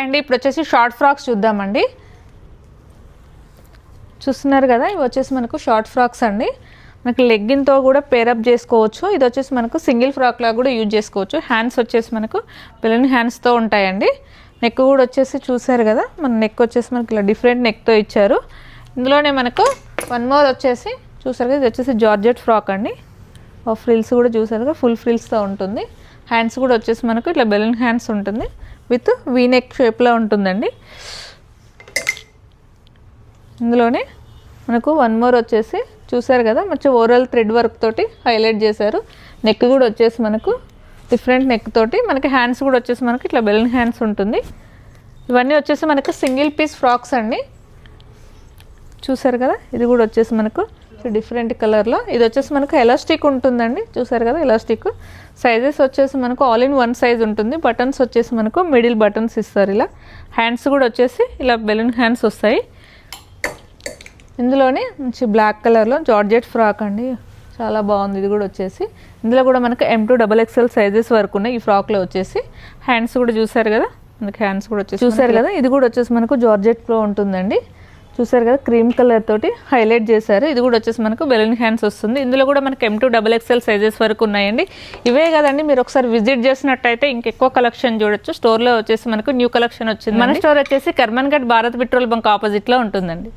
అండి, ఇప్పుడు వచ్చేసి షార్ట్ ఫ్రాక్స్ చూద్దామండి. చూస్తున్నారు కదా, ఇవి వచ్చేసి మనకు షార్ట్ ఫ్రాక్స్ అండి. మనకి లెగ్గిన్తో కూడా పేరప్ చేసుకోవచ్చు. ఇది వచ్చేసి మనకు సింగిల్ ఫ్రాక్ లాగా కూడా యూజ్ చేసుకోవచ్చు. హ్యాండ్స్ వచ్చేసి మనకు పిల్లని హ్యాండ్స్తో ఉంటాయండి. నెక్ కూడా వచ్చేసి చూసారు కదా, మన నెక్ వచ్చేసి మనకి ఇలా డిఫరెంట్ నెక్తో ఇచ్చారు. ఇందులోనే మనకు వన్ మోర్ వచ్చేసి చూసారు కదా, ఇది వచ్చేసి జార్జెట్ ఫ్రాక్ అండి. ఫ్రిల్స్ కూడా చూసారు కదా, ఫుల్ ఫ్రిల్స్తో ఉంటుంది. హ్యాండ్స్ కూడా వచ్చేసి మనకు ఇట్లా బెలూన్ హ్యాండ్స్ ఉంటుంది, విత్ వీ నెక్ షేప్లో ఉంటుందండి. ఇందులోనే మనకు వన్ మోర్ వచ్చేసి చూసారు కదా, మంచి ఓవరాల్ థ్రెడ్ వర్క్ తోటి హైలైట్ చేశారు. నెక్ కూడా వచ్చేసి మనకు డిఫరెంట్ నెక్ తోటి, మనకి హ్యాండ్స్ కూడా వచ్చేసి మనకి ఇట్లా బెలూన్ హ్యాండ్స్ ఉంటుంది. ఇవన్నీ వచ్చేసి మనకు సింగిల్ పీస్ ఫ్రాక్స్ అండి. చూసారు కదా, ఇది కూడా వచ్చేసి మనకు డిఫరెంట్ కలర్లో. ఇది వచ్చేసి మనకు ఎలాస్టిక్ ఉంటుందండి. చూసారు కదా, ఎలాస్టిక్. సైజెస్ వచ్చేసి మనకు ఆల్ ఇన్ వన్ సైజ్ ఉంటుంది. బటన్స్ వచ్చేసి మనకు మిడిల్ బటన్స్ ఇస్తారు. ఇలా హ్యాండ్స్ కూడా వచ్చేసి ఇలా బెలూన్ హ్యాండ్స్ వస్తాయి. ఇందులోనే మంచి బ్లాక్ కలర్లో జార్జెట్ ఫ్రాక్ అండి, చాలా బాగుంది. ఇది కూడా వచ్చేసి ఇందులో కూడా మనకు M2 XXL సైజెస్ వరకు ఉన్నాయి ఈ ఫ్రాక్లో వచ్చేసి. హ్యాండ్స్ కూడా చూసారు కదా, మనకి హ్యాండ్స్ కూడా వచ్చేసి చూసారు కదా, ఇది కూడా వచ్చేసి మనకు జార్జెట్లో ఉంటుందండి. చూసారు కదా, క్రీమ్ కలర్ తోటి హైలైట్ చేశారు. ఇది కూడా వచ్చేసి మనకు బెలూన్ హ్యాండ్స్ వస్తుంది. ఇందులో కూడా మనకు M2 XXL సైజెస్ వరకు ఉన్నాయండి. ఇవే కదండి, మీరు ఒకసారి విజిట్ చేసినట్టయితే ఇంకెక్కువ కలెక్షన్ చూడొచ్చు. స్టోర్లో వచ్చేసి మనకు న్యూ కలెక్షన్ వచ్చింది. మన స్టోర్ వచ్చేసి కర్మన్ఘట్ భారత్ పెట్రోల్ బంక్ ఆపోజిట్లో ఉంటుందండి.